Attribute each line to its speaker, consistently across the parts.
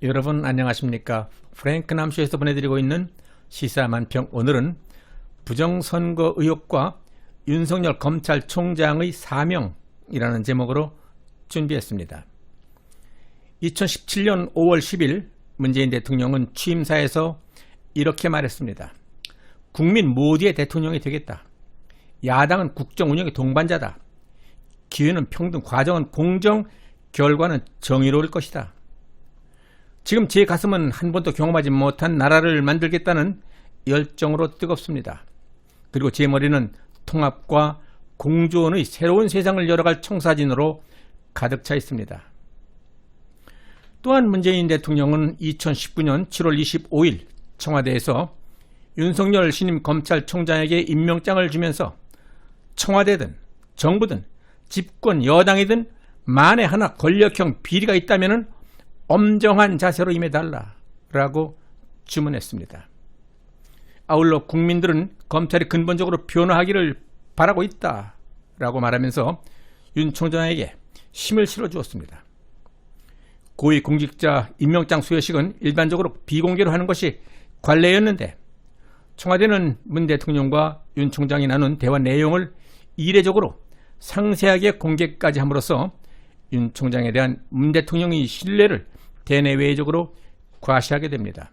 Speaker 1: 여러분 안녕하십니까? 프랭크 남쇼에서 보내드리고 있는 시사만평. 오늘은 부정선거 의혹과 윤석열 검찰총장의 사명이라는 제목으로 준비했습니다. 2017년 5월 10일 문재인 대통령은 취임사에서 이렇게 말했습니다. 국민 모두의 대통령이 되겠다. 야당은 국정 운영의 동반자다. 기회는 평등, 과정은 공정, 결과는 정의로울 것이다. 지금 제 가슴은 한 번도 경험하지 못한 나라를 만들겠다는 열정으로 뜨겁습니다. 그리고 제 머리는 통합과 공존의 새로운 세상을 열어갈 청사진으로 가득 차 있습니다. 또한 문재인 대통령은 2019년 7월 25일 청와대에서 윤석열 신임 검찰총장에게 임명장을 주면서 청와대든 정부든 집권 여당이든 만에 하나 권력형 비리가 있다면 엄정한 자세로 임해달라라고 주문했습니다. 아울러 국민들은 검찰이 근본적으로 변화하기를 바라고 있다라고 말하면서 윤 총장에게 힘을 실어주었습니다. 고위공직자 임명장 수여식은 일반적으로 비공개로 하는 것이 관례였는데 청와대는 문 대통령과 윤 총장이 나눈 대화 내용을 이례적으로 상세하게 공개까지 함으로써 윤 총장에 대한 문 대통령의 신뢰를 대내외적으로 과시하게 됩니다.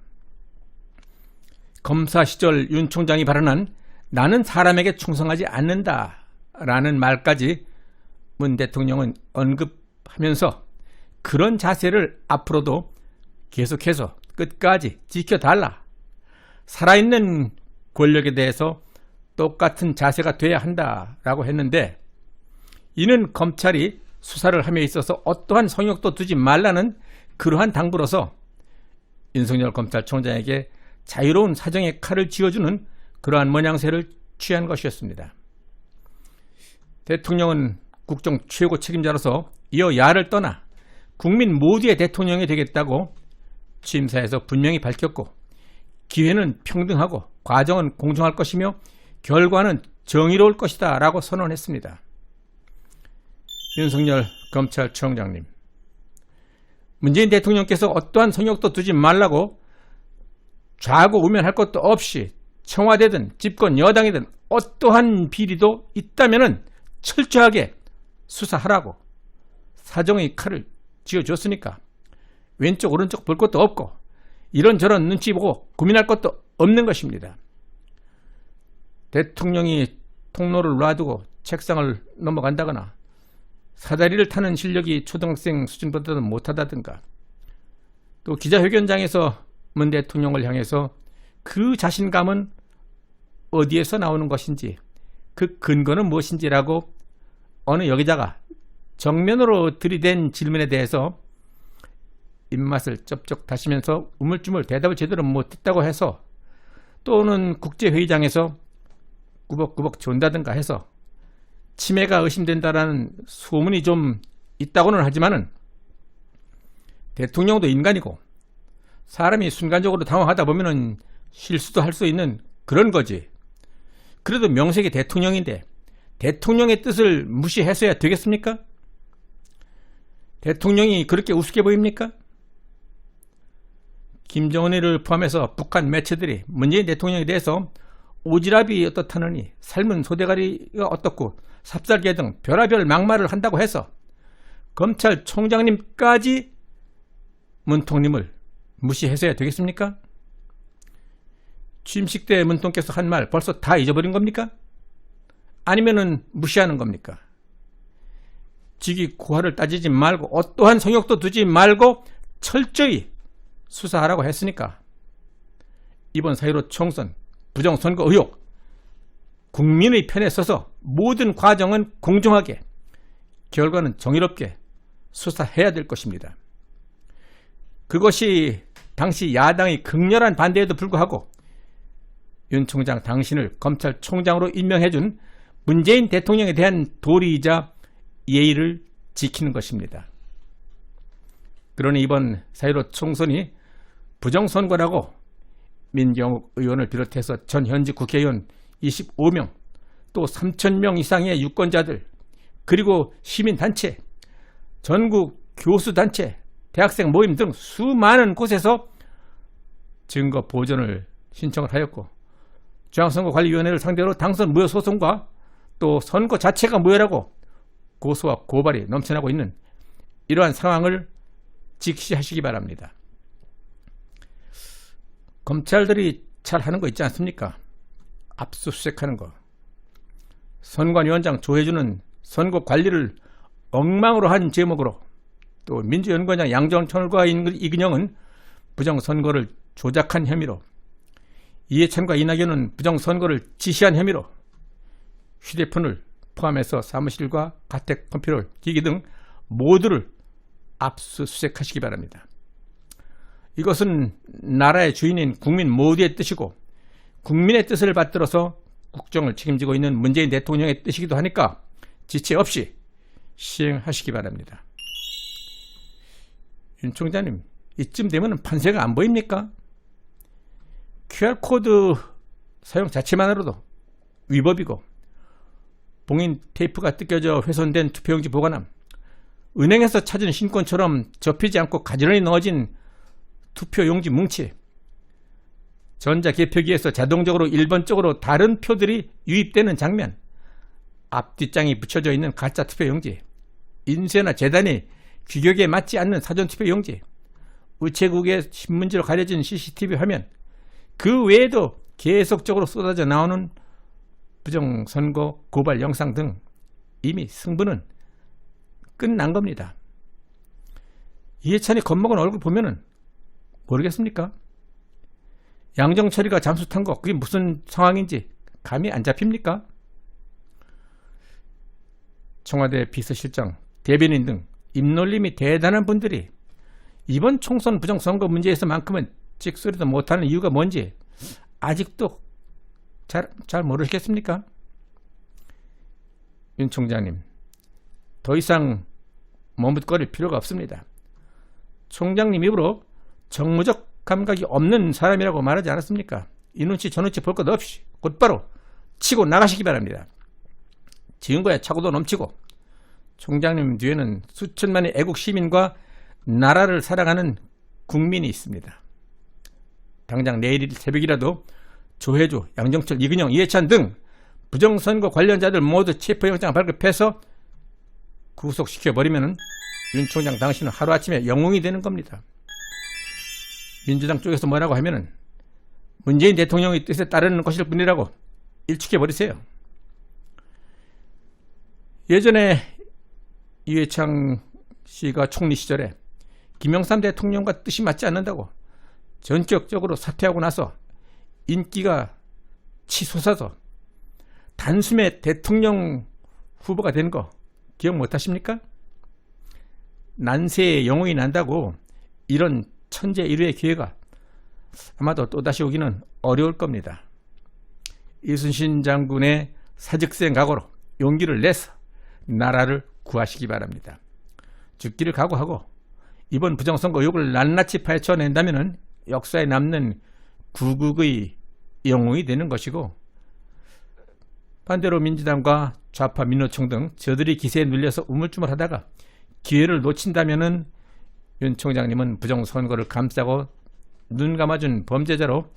Speaker 1: 검사 시절 윤 총장이 발언한 나는 사람에게 충성하지 않는다라는 말까지 문 대통령은 언급하면서 그런 자세를 앞으로도 계속해서 끝까지 지켜달라. 살아있는 권력에 대해서 똑같은 자세가 돼야 한다라고 했는데 이는 검찰이 수사를 함에 있어서 어떠한 성역도 두지 말라는 그러한 당부로서 윤석열 검찰총장에게 자유로운 사정의 칼을 쥐어주는 그러한 모양새를 취한 것이었습니다. 대통령은 국정 최고 책임자로서 여야를 떠나 국민 모두의 대통령이 되겠다고 취임사에서 분명히 밝혔고 기회는 평등하고 과정은 공정할 것이며 결과는 정의로울 것이다 라고 선언했습니다. 윤석열 검찰총장님, 문재인 대통령께서 어떠한 성역도 두지 말라고 좌고우면할 것도 없이 청와대든 집권 여당이든 어떠한 비리도 있다면 철저하게 수사하라고 사정의 칼을 쥐어줬으니까 왼쪽 오른쪽 볼 것도 없고 이런저런 눈치 보고 고민할 것도 없는 것입니다. 대통령이 통로를 놔두고 책상을 넘어간다거나 사다리를 타는 실력이 초등학생 수준보다는 못하다든가 또 기자회견장에서 문 대통령을 향해서 그 자신감은 어디에서 나오는 것인지 그 근거는 무엇인지라고 어느 여기자가 정면으로 들이댄 질문에 대해서 입맛을 쩝쩝 다시면서 우물쭈물 대답을 제대로 못했다고 해서 또는 국제회의장에서 꾸벅꾸벅 존다든가 해서 치매가 의심된다라는 소문이 좀 있다고는 하지만은 대통령도 인간이고 사람이 순간적으로 당황하다 보면은 실수도 할 수 있는 그런 거지. 그래도 명색이 대통령인데 대통령의 뜻을 무시해서야 되겠습니까? 대통령이 그렇게 우습게 보입니까? 김정은이를 포함해서 북한 매체들이 문재인 대통령에 대해서 오지랖이 어떻다느니 삶은 소대가리가 어떻고 삽살개 등 별의별 막말을 한다고 해서 검찰총장님까지 문통님을 무시해서야 되겠습니까? 취임식 때 문통께서 한 말 벌써 다 잊어버린 겁니까? 아니면은 무시하는 겁니까? 직위 고하를 따지지 말고 어떠한 성역도 두지 말고 철저히 수사하라고 했으니까 이번 4.15 총선 부정선거 의혹 국민의 편에 서서 모든 과정은 공정하게 결과는 정의롭게 수사해야 될 것입니다. 그것이 당시 야당의 극렬한 반대에도 불구하고 윤 총장 당신을 검찰총장으로 임명해준 문재인 대통령에 대한 도리이자 예의를 지키는 것입니다. 그러니 이번 4.15 총선이 부정선거라고 민경욱 의원을 비롯해서 전 현직 국회의원 25명 또 3,000명 이상의 유권자들 그리고 시민단체, 전국 교수단체, 대학생 모임 등 수많은 곳에서 증거 보존을 신청을 하였고, 중앙선거관리위원회를 상대로 당선 무효 소송과 또 선거 자체가 무효라고 고소와 고발이 넘쳐나고 있는 이러한 상황을 직시하시기 바랍니다. 검찰들이 잘 하는 거 있지 않습니까? 압수수색하는 거. 선관위원장 조혜주는 선거 관리를 엉망으로 한 제목으로, 또 민주연구원장 양정철과 이근영은 부정선거를 조작한 혐의로, 이해찬과 이낙연은 부정선거를 지시한 혐의로 휴대폰을 포함해서 사무실과 가택 컴퓨터 기기 등 모두를 압수수색하시기 바랍니다. 이것은 나라의 주인인 국민 모두의 뜻이고 국민의 뜻을 받들어서 국정을 책임지고 있는 문재인 대통령의 뜻이기도 하니까 지체 없이 시행하시기 바랍니다. 윤 총장님, 이쯤 되면 판세가 안 보입니까? QR코드 사용 자체만으로도 위법이고, 봉인 테이프가 뜯겨져 훼손된 투표용지 보관함, 은행에서 찾은 신권처럼 접히지 않고 가지런히 넣어진 투표용지 뭉치, 전자개표기에서 자동적으로 1번적으로 다른 표들이 유입되는 장면, 앞뒷장이 붙여져 있는 가짜 투표용지, 인쇄나 재단이 규격에 맞지 않는 사전투표용지, 우체국의 신문지로 가려진 CCTV 화면, 그 외에도 계속적으로 쏟아져 나오는 부정선거 고발 영상 등 이미 승부는 끝난 겁니다. 이해찬이 겁먹은 얼굴 보면은 모르겠습니까? 양정철이가 잠수 탄 거, 그게 무슨 상황인지 감이 안 잡힙니까? 청와대 비서실장, 대변인 등 입놀림이 대단한 분들이 이번 총선 부정선거 문제에서만큼은 찍소리도 못하는 이유가 뭔지 아직도 잘 모르시겠습니까? 윤 총장님, 더 이상 머뭇거릴 필요가 없습니다. 총장님 입으로 정무적 감각이 없는 사람이라고 말하지 않았습니까? 이 눈치 저 눈치 볼 것 없이 곧바로 치고 나가시기 바랍니다. 지금거야 차고도 넘치고 총장님 뒤에는 수천만의 애국 시민과 나라를 사랑하는 국민이 있습니다. 당장 내일 새벽이라도 조혜주, 양정철, 이근영, 이해찬 등 부정선거 관련자들 모두 체포영장 발급해서 구속시켜버리면 윤 총장 당신은 하루아침에 영웅이 되는 겁니다. 민주당 쪽에서 뭐라고 하면은 문재인 대통령의 뜻에 따르는 것일 뿐이라고 일축해버리세요. 예전에 이회창 씨가 총리 시절에 김영삼 대통령과 뜻이 맞지 않는다고 전격적으로 사퇴하고 나서 인기가 치솟아서 단숨에 대통령 후보가 된 거 기억 못하십니까? 난세에 영웅이 난다고 이런 천재일우의 기회가 아마도 또다시 오기는 어려울 겁니다. 이순신 장군의 사직생 각오로 용기를 내서 나라를 구하시기 바랍니다. 죽기를 각오하고 이번 부정선거 의혹을 낱낱이 파헤쳐낸다면 역사에 남는 구국의 영웅이 되는 것이고, 반대로 민주당과 좌파 민노총 등 저들이 기세에 눌려서 우물쭈물하다가 기회를 놓친다면 윤 총장님은 부정선거를 감싸고 눈 감아준 범죄자로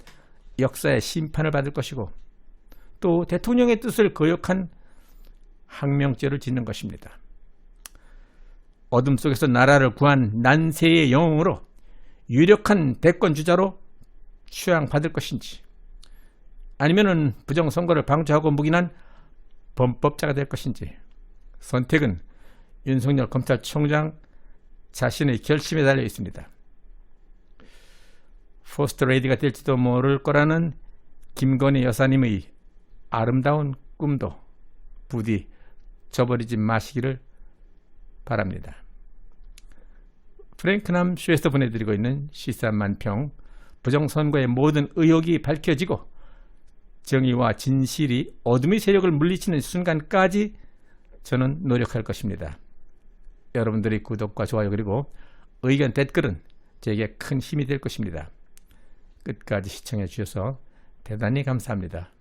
Speaker 1: 역사의 심판을 받을 것이고, 또 대통령의 뜻을 거역한 항명죄를 짓는 것입니다. 어둠 속에서 나라를 구한 난세의 영웅으로 유력한 대권주자로 취향받을 것인지, 아니면은 부정선거를 방조하고 묵인한 범법자가 될 것인지, 선택은 윤석열 검찰총장 자신의 결심에 달려 있습니다. 포스트 레이디가 될지도 모를 거라는 김건희 여사님의 아름다운 꿈도 부디 저버리지 마시기를 바랍니다. 프랭크남 쇼에서 보내드리고 있는 시사만평, 부정선거의 모든 의혹이 밝혀지고 정의와 진실이 어둠의 세력을 물리치는 순간까지 저는 노력할 것입니다. 여러분들의 구독과 좋아요 그리고 의견 댓글은 제게 큰 힘이 될 것입니다. 끝까지 시청해 주셔서 대단히 감사합니다.